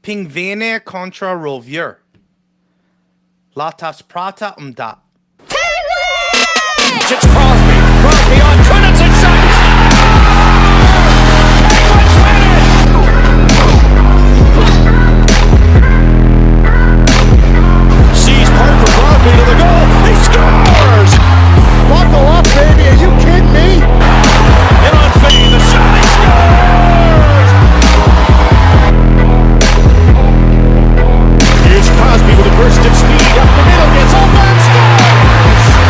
Pingvine contra Rovjör. Latas prata dat. It's Crosby. Crosby on Kunitz and shots. Penguins win it! Sees part for Crosby to the goal. He scores! Buckle up, baby. Are you kidding me? In on Fay, the shot. He scores! Here's Crosby with a burst of speed up the middle. Gets all back. Scores!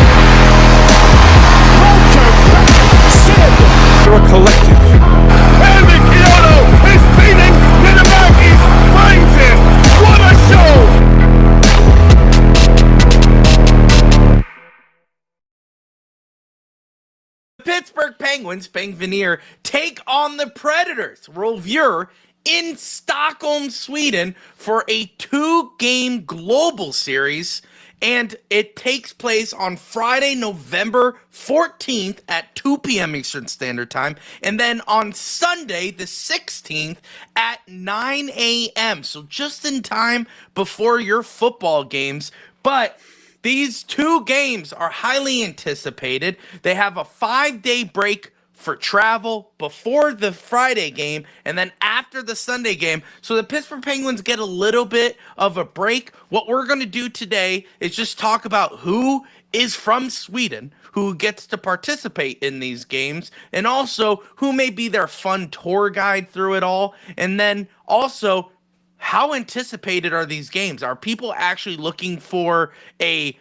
They're a collective. Andy Kyoto is beating Minamaki's brains in. What a show! The Pittsburgh Penguins, Pingvinier, take on the Predators, Rovjör, in Stockholm, Sweden, for a 2-game global series. And it takes place on Friday, November 14th at 2 p.m. Eastern Standard Time. And then on Sunday, the 16th at 9 a.m. So just in time before your football games. But these 2 games are highly anticipated. They have a 5-day break for travel before the Friday game and then after the Sunday game. So the Pittsburgh Penguins get a little bit of a break. What we're going to do today is just talk about who is from Sweden, who gets to participate in these games, and also who may be their fun tour guide through it all. And then also, how anticipated are these games? Are people actually looking for a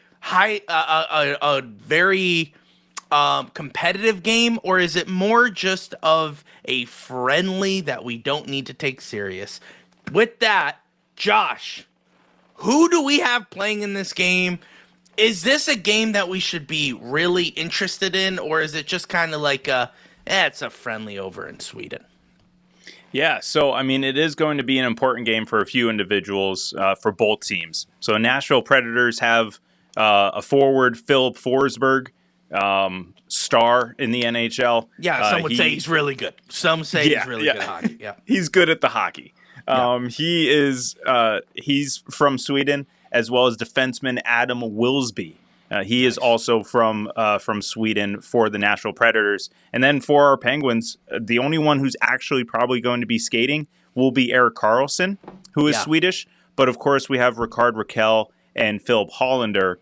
very competitive game, or is it more just of a friendly that we don't need to take serious? With that, Josh, who do we have playing in this game? Is this a game that we should be really interested in, or is it just kind of like it's a friendly over in Sweden? Yeah, so I mean, it is going to be an important game for a few individuals for both teams. So Nashville Predators have a forward, Philip Forsberg, star in the NHL. Yeah, some would say he's really good. Some say he's really good at hockey. Yeah, he's good at the hockey. He's from Sweden, as well as defenseman Adam Wilsby. He is also from Sweden for the Nashville Predators. And then for our Penguins, the only one who's actually probably going to be skating will be Erik Karlsson, who is Swedish. But of course, we have Rickard Rakell and Philip Hollander,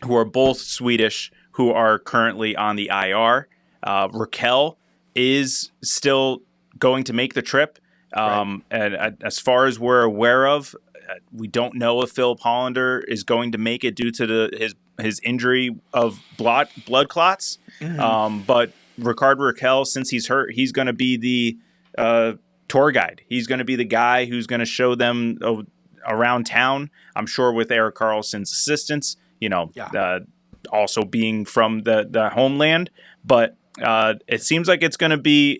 who are both Swedish, who are currently on the IR. Rakell is still going to make the trip. And as far as we're aware of, we don't know if Philip Hollander is going to make it due to his injury of blood clots. Mm-hmm. But Rickard Rakell, since he's hurt, he's going to be the tour guide. He's going to be the guy who's going to show them around town. I'm sure with Erik Karlsson's assistance, also being from the homeland. But it seems like it's going to be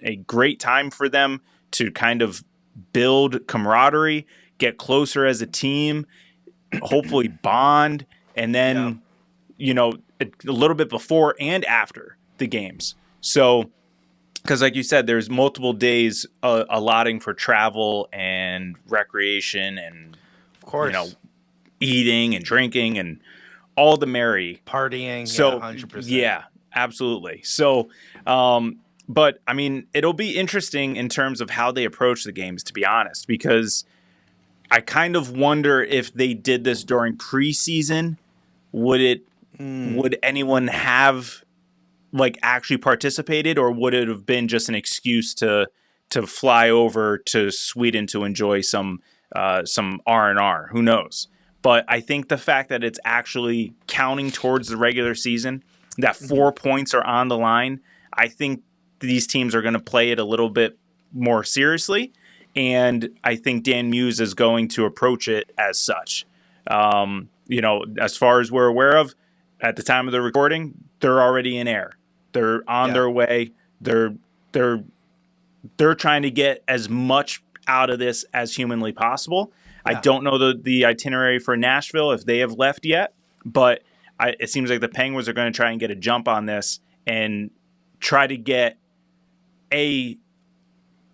a great time for them to kind of build camaraderie, get closer as a team, hopefully bond, and then, a little bit before and after the games. So, because like you said, there's multiple days allotting for travel and recreation and, of course, eating and drinking and all the merry. Partying, so, 100%. Yeah, absolutely. So, but, I mean, it'll be interesting in terms of how they approach the games, to be honest, because I kind of wonder if they did this during preseason, would anyone have actually participated, or would it have been just an excuse to fly over to Sweden to enjoy some R&R? Who knows? But I think the fact that it's actually counting towards the regular season, that 4 points are on the line, I think these teams are going to play it a little bit more seriously. And I think Dan Muse is going to approach it as such. As far as we're aware of, at the time of the recording, they're already in air. They're on their way. They're trying to get as much out of this as humanly possible. Yeah. I don't know the itinerary for Nashville if they have left yet, but it seems like the Penguins are going to try and get a jump on this and try to get a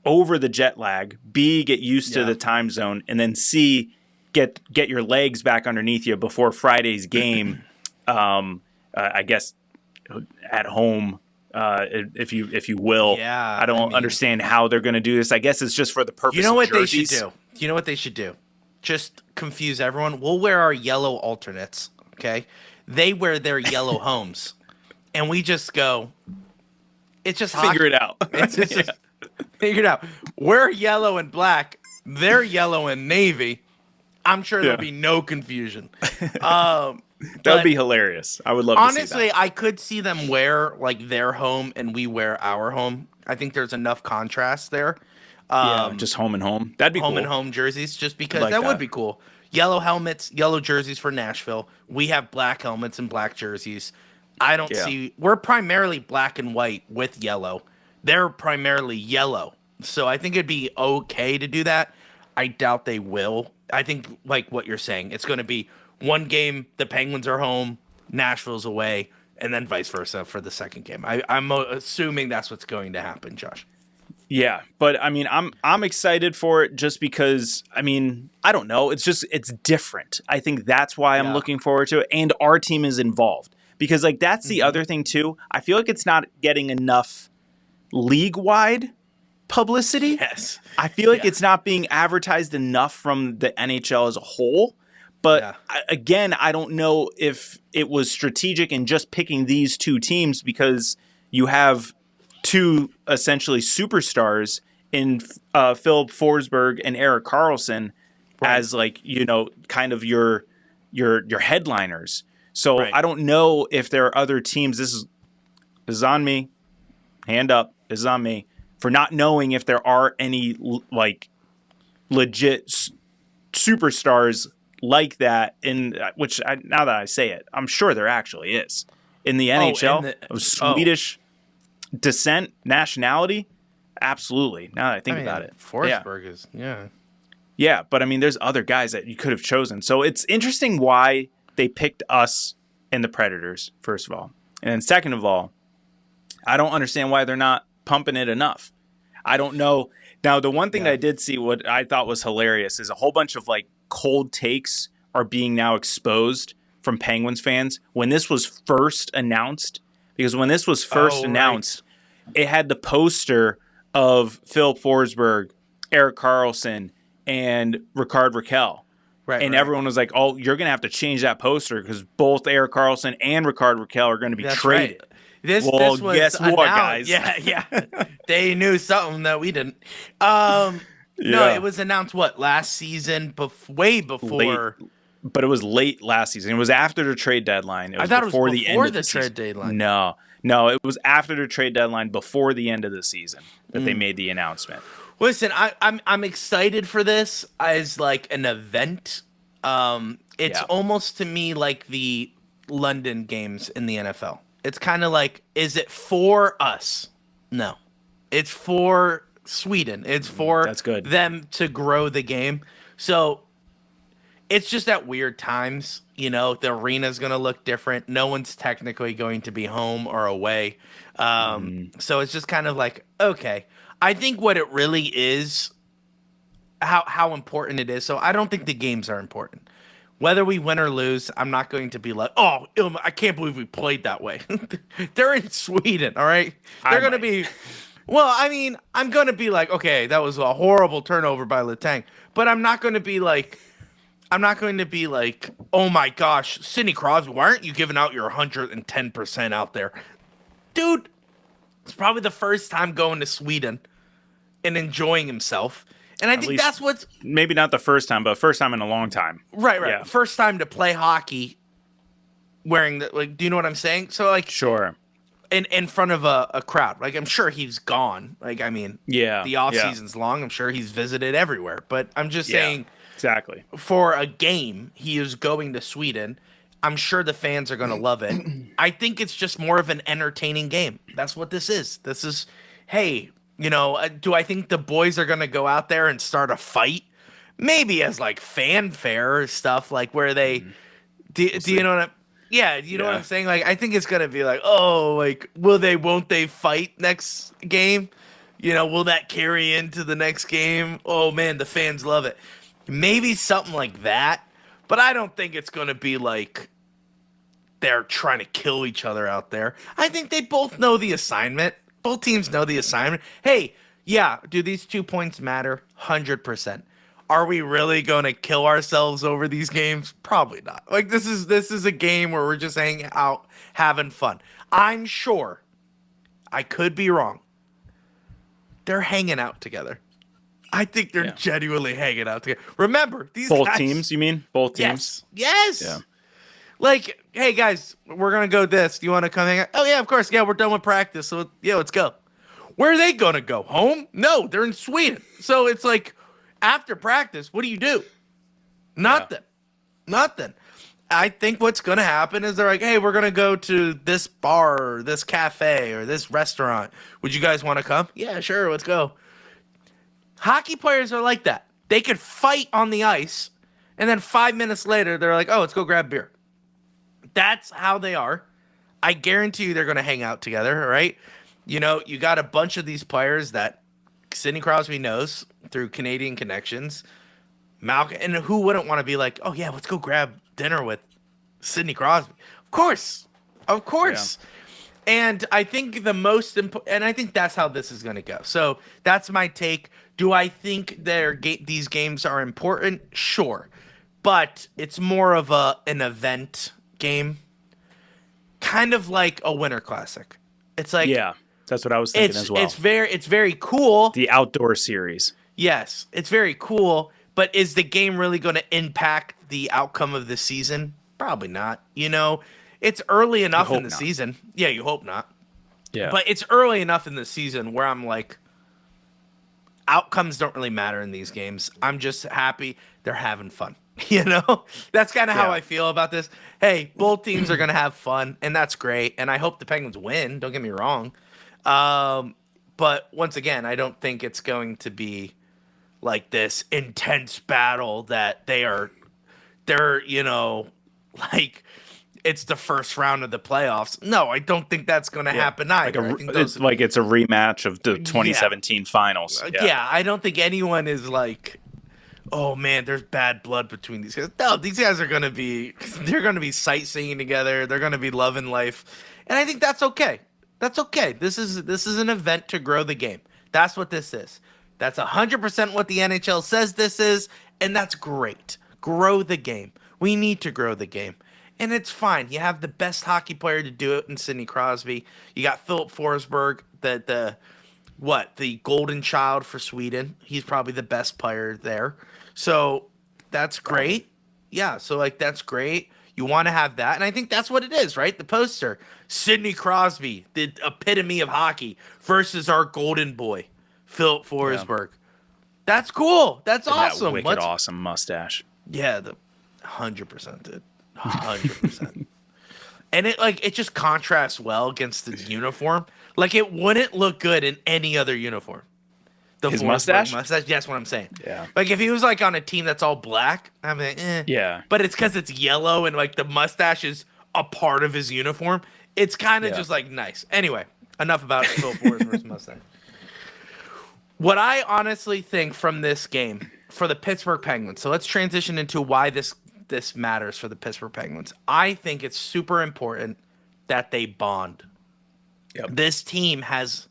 over the jet lag, B, get used to Yeah. the time zone, and then C, get your legs back underneath you before Friday's game. I guess at home, if you will. Yeah, I don't I mean- understand how they're going to do this. I guess it's just for the purpose. You know of what jerseys. they should do? You know what they should do? Just confuse everyone. We'll wear our yellow alternates, okay? They wear their yellow homes, and we just go. It's just Figure it out. It's just figure it out. We're yellow and black. They're yellow and navy. I'm sure there'll be no confusion. That would be hilarious. I would love to see Honestly, that. I could see them wear like their home and we wear our home. I think there's enough contrast there. Just home and home. That'd be Home cool. and home jerseys, just because Like that would that. be cool. Yellow helmets, yellow jerseys for Nashville. We have black helmets and black jerseys. I don't Yeah. see. We're primarily black and white with yellow. They're primarily yellow. So I think it'd be okay to do that. I doubt they will. I think, like what you're saying, it's going to be one game, the Penguins are home, Nashville's away, and then vice versa for the second game. I'm assuming that's what's going to happen, Josh. Yeah, but I mean, I'm excited for it just because, I mean, I don't know. It's different. I think that's why I'm Yeah. looking forward to it. And our team is involved because, like, that's the other thing too. I feel like it's not getting enough league-wide publicity. Yes. I feel like Yeah. it's not being advertised enough from the NHL as a whole. But Yeah. again, I don't know if it was strategic in just picking these two teams because you have two essentially superstars in Philip Forsberg and Erik Karlsson as, like, you know, kind of your headliners. So Right. I don't know if there are other teams. This is on me. Hand up. This is on me for not knowing if there are any like legit superstars like that in which now that I say it, I'm sure there actually is in the NHL of Swedish descent, nationality. Absolutely. Now that I think about it, Forsberg is, yeah, but I mean, there's other guys that you could have chosen. So it's interesting why they picked us and the Predators, first of all, and then second of all, I don't understand why they're not pumping it enough. I don't know. Now, the one thing that I did see, what I thought was hilarious, is a whole bunch of like cold takes are being now exposed from Penguins fans when this was first announced. Because when this was first announced, it had the poster of Philip Forsberg, Erik Karlsson, and Rickard Rakell. Right. And everyone was like, oh, you're going to have to change that poster because both Erik Karlsson and Rickard Rakell are going to be traded. Right. This was guess what, guys? Yeah. They knew something that we didn't. No, Yeah. it was announced last season, way before. But it was late last season. It was after the trade deadline. It was I thought before it was the end before of the season. trade deadline. No, it was after the trade deadline, before the end of the season that they made the announcement. Listen, I'm excited for this as like an event. It's almost to me like the London games in the NFL. It's kind of like, is it for us? No, it's for Sweden. It's for That's good. them to grow the game. So it's just at weird times. You know, the arena's going to look different. No one's technically going to be home or away. So it's just kind of like, okay. I think what it really is, how important it is. So I don't think the games are important. Whether we win or lose, I'm not going to be like, oh, I can't believe we played that way. They're in Sweden, all right? They're going to be, well, I mean, I'm going to be like, okay, that was a horrible turnover by Letang. But I'm not going to be like, oh my gosh, Sidney Crosby, why aren't you giving out your 110% out there? Dude, it's probably the first time going to Sweden and enjoying himself. And I think least- that's what's Maybe not the first time, but first time in a long time. right. Yeah. First time to play hockey wearing the, like, do you know what I'm saying? So like Sure. in front of a crowd. Like I'm sure he's gone. Like I mean, Yeah. the off yeah. season's long. I'm sure he's visited everywhere. But I'm just saying Exactly. for a game, he is going to Sweden. I'm sure the fans are going to love it. I think it's just more of an entertaining game. That's what this is. This is, hey, you know, do I think the boys are going to go out there and start a fight? Maybe as like fanfare or stuff, like where they, do you know what I'm, you know what I'm saying? Like, I think it's going to be like, oh, like, won't they fight next game? Will that carry into the next game? Oh man, the fans love it. Maybe something like that, but I don't think it's going to be like they're trying to kill each other out there. I think they both know the assignment. Both teams know the assignment. Hey, yeah, do these 2 points matter? 100%. Are we really going to kill ourselves over these games? Probably not. Like this is a game where we're just hanging out, having fun. I'm sure. I could be wrong. They're hanging out together. I think they're genuinely hanging out together. Remember, these both guys, teams, you mean? Both teams? Yes. Yeah. Like, hey guys, we're gonna go this. Do you want to come hang out? Oh yeah, of course. Yeah, we're done with practice. So yeah, let's go. Where are they gonna go? Home? No, they're in Sweden. So it's like after practice, what do you do? Nothing. Nothing. I think what's gonna happen is they're like, hey, we're gonna go to this bar or this cafe or this restaurant. Would you guys want to come? Yeah, sure, let's go. Hockey players are like that. They could fight on the ice, and then 5 minutes later, they're like, oh, let's go grab beer. That's how they are. I guarantee you they're going to hang out together, right? You got a bunch of these players that Sidney Crosby knows through Canadian connections. Malcolm, and who wouldn't want to be like, oh, yeah, let's go grab dinner with Sidney Crosby? Of course. Of course. Yeah. And I think the most important, and I think that's how this is going to go. So that's my take. Do I think these games are important? Sure. But it's more of an event game, kind of like a Winter Classic. It's like, yeah, that's what I was thinking as well. It's very cool. The outdoor series. Yes, it's very cool. But is the game really going to impact the outcome of the season? Probably not. It's early enough in the season. Yeah, you hope not. Yeah, but it's early enough in the season where I'm like, outcomes don't really matter in these games. I'm just happy they're having fun. That's kind of how I feel about this. Hey, both teams are going to have fun, and that's great. And I hope the Penguins win. Don't get me wrong. But once again, I don't think it's going to be like this intense battle that they're, like it's the first round of the playoffs. No, I don't think that's going to happen either. It's a rematch of the 2017 finals. Yeah, I don't think anyone is like, oh man, there's bad blood between these guys. No, these guys are going to be sightseeing together. They're going to be loving life. And I think that's okay. That's okay. This is an event to grow the game. That's what this is. That's 100% what the NHL says this is, and that's great. Grow the game. We need to grow the game. And it's fine. You have the best hockey player to do it in Sidney Crosby. You got Philip Forsberg, the golden child for Sweden. He's probably the best player there. So that's great. Yeah, so that's great. You want to have that. And I think that's what it is, right? The poster. Sidney Crosby, the epitome of hockey, versus our golden boy, Philip Forsberg. Yeah. That's cool. That's awesome. That wicked awesome mustache. Yeah, 100%, dude. 100%. And it just contrasts well against the uniform. Like it wouldn't look good in any other uniform. His mustache? That's what I'm saying. Yeah. Like if he was on a team that's all black, I'm like, eh. Yeah. But it's because it's yellow and the mustache is a part of his uniform. It's kind of just nice. Anyway, enough about Phil Forsberg's mustache. What I honestly think from this game for the Pittsburgh Penguins, so let's transition into why this matters for the Pittsburgh Penguins. I think it's super important that they bond. Yep. This team has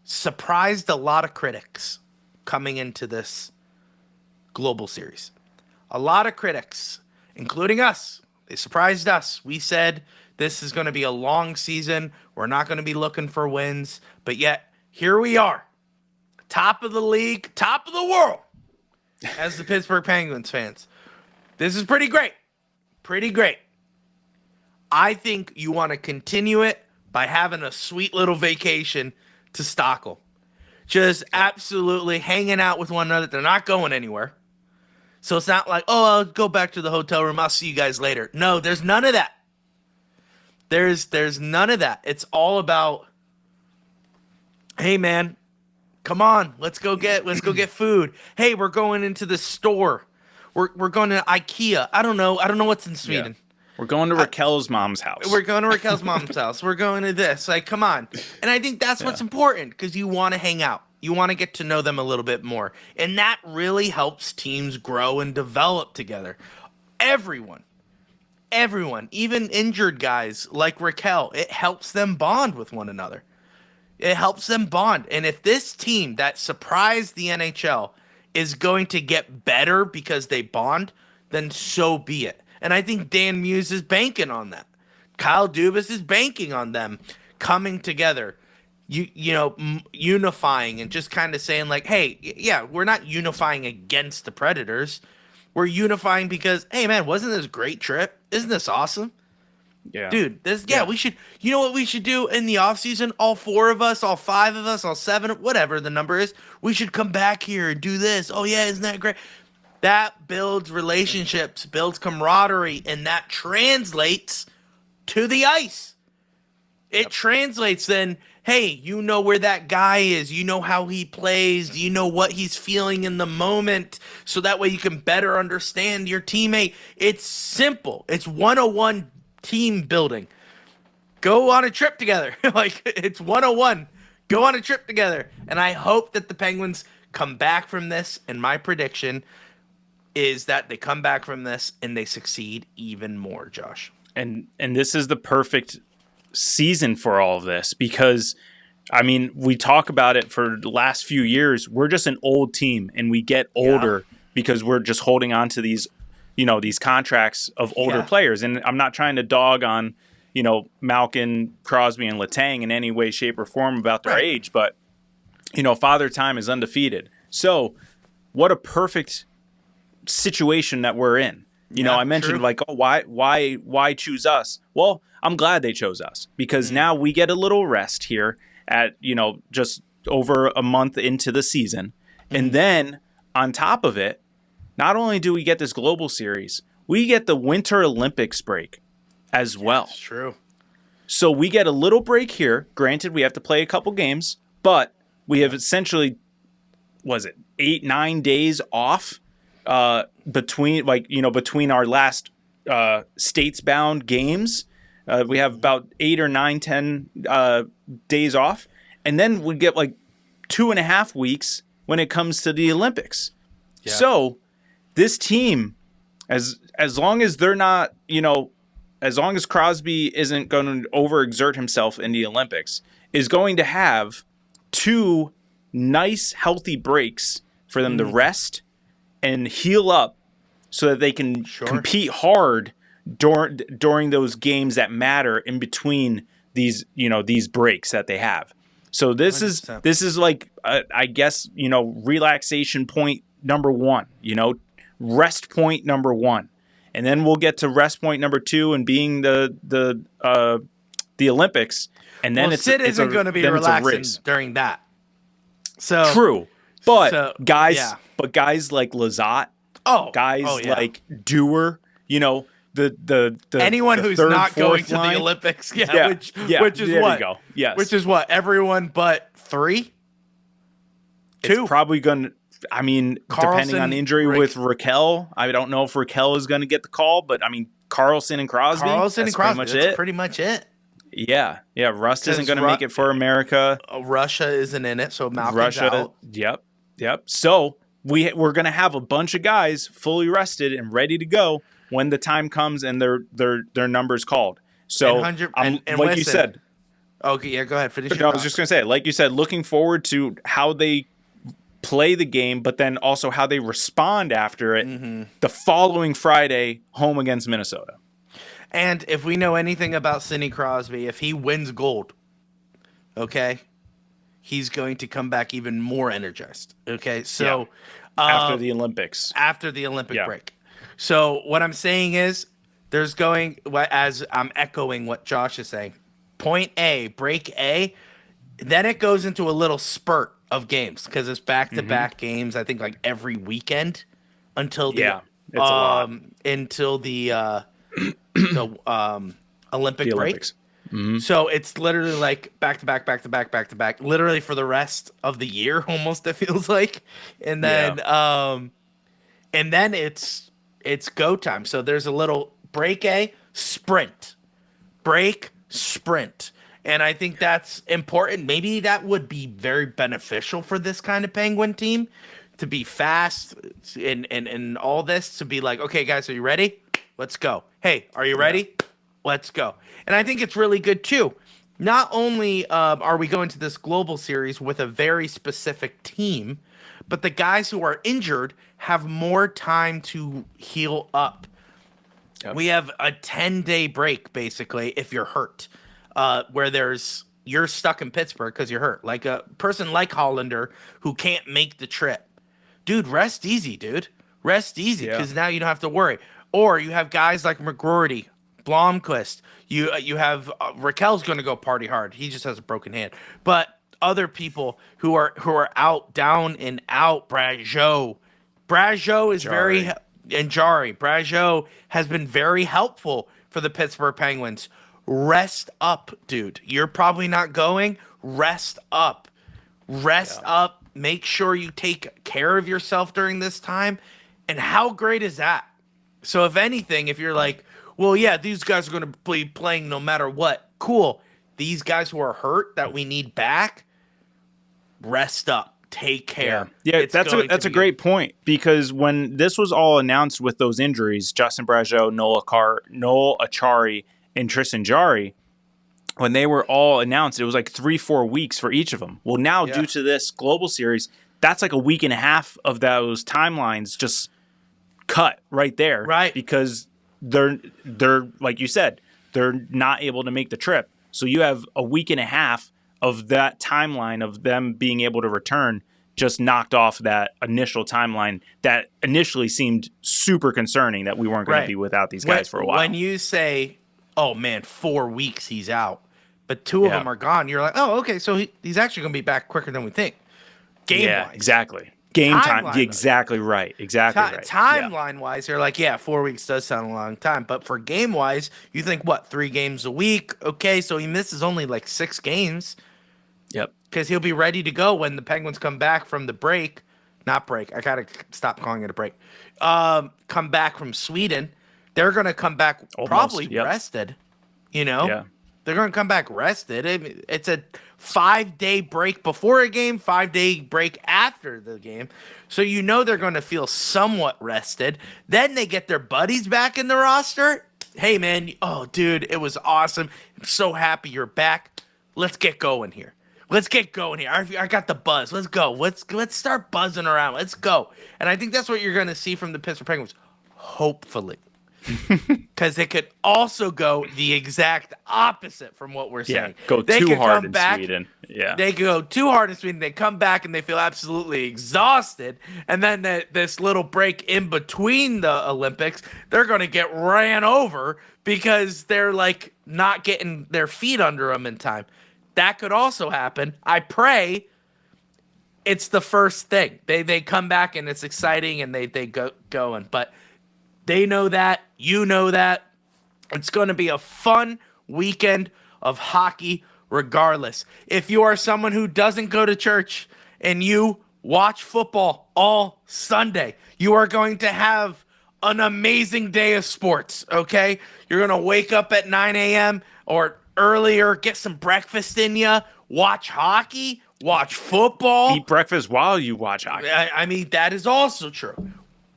surprised a lot of critics coming into this global series. A lot of critics, including us, they surprised us. We said this is going to be a long season. We're not going to be looking for wins. But yet, here we are. Top of the league, top of the world, as the Pittsburgh Penguins fans. This is pretty great. Pretty great. I think you want to continue it by having a sweet little vacation to Stockholm. Just absolutely hanging out with one another. They're not going anywhere. So it's not like, oh, I'll go back to the hotel room. I'll see you guys later. No, there's none of that. There's none of that. It's all about, hey man, come on, let's go get food. Hey, we're going into the store. We're going to IKEA. I don't know what's in Sweden. Yeah. We're going to Raquel's mom's house. We're going to Raquel's mom's house. We're going to this. Come on. And I think that's what's important because you want to hang out. You want to get to know them a little bit more. And that really helps teams grow and develop together. Everyone, even injured guys like Raquel, it helps them bond with one another. It helps them bond. And if this team that surprised the NHL is going to get better because they bond, then so be it. And I think Dan Muse is banking on that. Kyle Dubas is banking on them coming together, unifying and just kind of saying like, hey, yeah, we're not unifying against the Predators. We're unifying because, hey, man, wasn't this a great trip? Isn't this awesome? Yeah. Dude, we should, you know what we should do in the offseason? All 4 of us, all 5 of us, all 7, whatever the number is, we should come back here and do this. Oh, yeah, isn't that great? That builds relationships, builds camaraderie, and that translates to the ice. It translates then, hey, you know where that guy is. You know how he plays. You know what he's feeling in the moment. So that way you can better understand your teammate. It's simple. It's 101 team building. Go on a trip together. Like, it's 101. Go on a trip together. And I hope that the Penguins come back from this. And my prediction is that they come back from this and they succeed even more, Josh. And this is the perfect season for all of this because, I mean, we talk about it for the last few years. We're just an old team and we get older because we're just holding on to these contracts of older players. And I'm not trying to dog on, Malkin, Crosby, and Letang in any way, shape, or form about their age, but, Father Time is undefeated. So what a perfect situation that we're in. I mentioned like, oh, why choose us? Well, I'm glad they chose us because now we get a little rest here at, just over a month into the season. And then on top of it, not only do we get this global series, we get the Winter Olympics break as well. That's true. So we get a little break here. Granted, we have to play a couple games, but we have essentially, 8-9 days off between our last states-bound games. We have about 8 or 9, 10 days off. And then we get like 2.5 weeks when it comes to the Olympics. Yeah. So this team, as long as they're not, as long as Crosby isn't going to overexert himself in the Olympics, is going to have 2 nice, healthy breaks for them to rest and heal up so that they can compete hard during those games that matter in between these breaks that they have. So this 100%. is like I guess relaxation point number 1, rest point number 1, and then we'll get to rest point number 2 and being the Olympics, and then Sid isn't going to be relaxing during that. So true, but guys like Lizotte, like Dewar, the anyone who's not going to the Olympics, which is what? Yes. Which is what? Everyone but 3? 2. It's probably going to, I mean, Carlson, depending on injury with Raquel, I don't know if Raquel is going to get the call, but I mean, Carlson and Crosby, that's pretty much it. Yeah. Rust isn't going to make it for America. Russia isn't in it, so Malcolm's out. Yep. So we're going to have a bunch of guys fully rested and ready to go when the time comes and their numbers called. So, like you said. Okay, yeah, go ahead. Finish your thought. I was just going to say, like you said, looking forward to how they play the game, but then also how they respond after it the following Friday home against Minnesota. And if we know anything about Sidney Crosby, if he wins gold, okay, he's going to come back even more energized. Okay, so after the Olympics. After the Olympic break. So what I'm saying is there's going, as I'm echoing what Josh is saying, point A, break A, then it goes into a little spurt of games because it's back-to-back games, I think, like every weekend until the it's a lot. Until the Olympic break. So it's literally like back-to-back, literally for the rest of the year, almost, it feels like. And then it's go time. So there's a little break A, sprint. Break, sprint. And I think that's important. Maybe that would be very beneficial for this kind of Penguin team to be fast and all this, to be like, okay, guys, are you ready? Let's go. Hey, are you ready? Let's go. And I think it's really good too. Not only are we going to this global series with a very specific team, but the guys who are injured have more time to heal up. Yep. We have a 10-day break, basically, if you're hurt, where you're stuck in Pittsburgh because you're hurt. Like a person like Hollander who can't make the trip. Dude, rest easy, dude. Rest easy, because now you don't have to worry. Or you have guys like McGroarty, Blomqvist. You have Raquel's going to go party hard. He just has a broken hand. But other people who are out, down and out, Brageau is very... And Jari. Brageau has been very helpful for the Pittsburgh Penguins. Rest up, dude. You're probably not going. Rest up. Rest up. Make sure you take care of yourself during this time. And how great is that? So if anything, if you're like, well, yeah, these guys are going to be playing no matter what. Cool. These guys who are hurt that we need back, rest up. Take care. Yeah, that's a great point, because when this was all announced with those injuries, Justin Brageau, Noel Acciari, and Tristan Jarry, when they were all announced, it was like 3-4 weeks for each of them. Well, now due to this global series, that's like a week and a half of those timelines just cut right there, right? Because they're like you said, they're not able to make the trip. So you have a week and a half of that timeline of them being able to return just knocked off that initial timeline that initially seemed super concerning that we weren't going to be without these guys for a while. When you say, oh man, 4 weeks he's out, but 2 of them are gone, you're like, oh, okay, so he's actually going to be back quicker than we think. Game-wise. Exactly. Game time. Exactly right. Exactly right. Timeline-wise, you're like, 4 weeks does sound a long time. But for game-wise, you think, 3 games a week? Okay, so he misses only like 6 games. Yep. Because he'll be ready to go when the Penguins come back from the break. Not break. I got to stop calling it a break. Come back from Sweden. They're going to come back probably rested. You know? Yeah. They're going to come back rested. It's a 5-day break before a game, 5-day break after the game. So you know they're going to feel somewhat rested. Then they get their buddies back in the roster. Hey, man. Oh, dude, it was awesome. I'm so happy you're back. Let's get going here. Let's get going here. I got the buzz. Let's go. Let's start buzzing around. Let's go. And I think that's what you're going to see from the Pittsburgh Penguins. Hopefully. Because it could also go the exact opposite from what we're saying. Go too hard in Sweden. Yeah. They could go too hard in Sweden. They come back and they feel absolutely exhausted. And then this little break in between the Olympics, they're going to get ran over because they're like not getting their feet under them in time. That could also happen. I pray it's the first thing. They come back and it's exciting and they go going. But they know that. You know that. It's going to be a fun weekend of hockey regardless. If you are someone who doesn't go to church and you watch football all Sunday, you are going to have an amazing day of sports, okay? You're going to wake up at 9 a.m. or earlier, get some breakfast in you, watch hockey, watch football. Eat breakfast while you watch hockey. I mean, that is also true.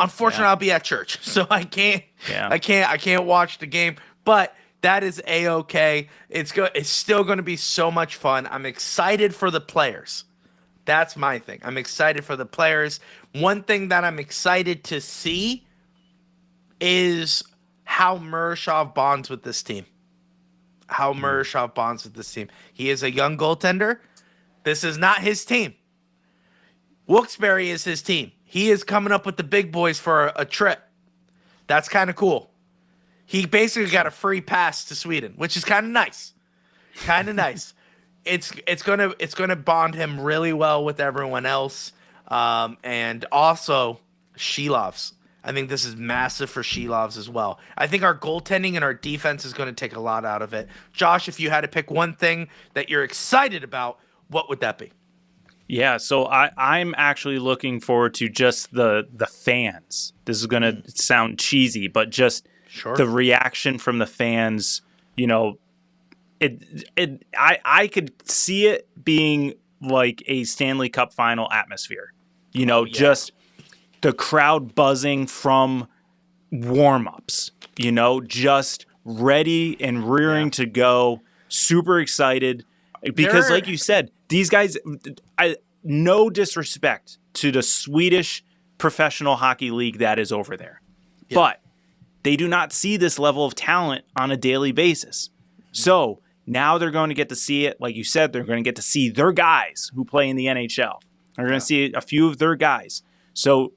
Unfortunately, I'll be at church, so I can't. I can't watch the game. But that is a-okay. It's still going to be so much fun. I'm excited for the players. That's my thing. I'm excited for the players. One thing that I'm excited to see is how Murashov bonds with this team. He is a young goaltender. This is not his team. Wilkes-Barre is his team. He is coming up with the big boys for a trip. That's kind of cool. He basically got a free pass to Sweden, which is kind of nice. It's gonna bond him really well with everyone else, and also Shilovs. I think this is massive for Shilovs as well. I think our goaltending and our defense is going to take a lot out of it. Josh, if you had to pick one thing that you're excited about, what would that be? Yeah, so I'm actually looking forward to just the fans. This is going to sound cheesy, but just the reaction from the fans, I could see it being like a Stanley Cup final atmosphere. You know, just the crowd buzzing from warm-ups, you know, just ready and rearing to go, super excited. Because like you said, these guys, no disrespect to the Swedish professional hockey league that is over there. Yeah. But they do not see this level of talent on a daily basis. So now they're going to get to see it. Like you said, they're going to get to see their guys who play in the NHL. They're going to see a few of their guys. So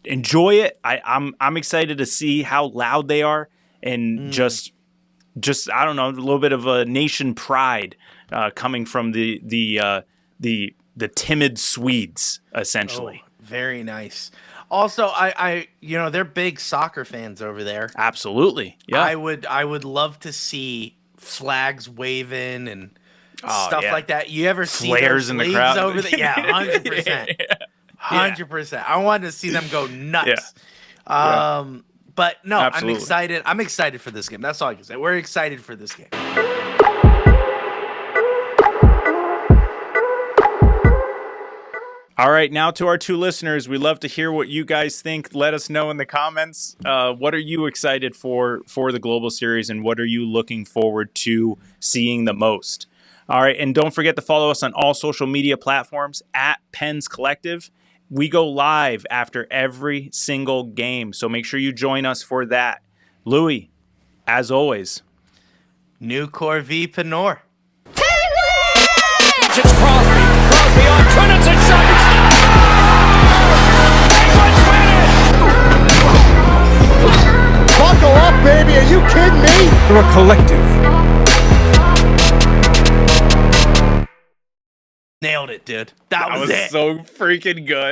enjoy it. I'm excited to see how loud they are and just I don't know, a little bit of a nation pride coming from the timid Swedes, essentially. Oh, very nice. Also, I they're big soccer fans over there. Absolutely. Yeah. I would love to see flags waving and stuff like that. You ever see flares in the crowd over there? Yeah, 100%. 100%. I wanted to see them go nuts. Yeah. But no, absolutely. I'm excited. I'm excited for this game. That's all I can say. We're excited for this game. All right, now to our two listeners, we love to hear what you guys think. Let us know in the comments. What are you excited for the Global Series, and what are you looking forward to seeing the most? All right, and don't forget to follow us on all social media platforms at Pens Collective. We go live after every single game, so make sure you join us for that. Louie, as always. New Corvée Penor. It's Crosby. Crosby on Kunitz and shot. Penguins win it! Buckle up, baby. Are you kidding me? We're a collective. Nailed it, dude. That was it. So freaking good.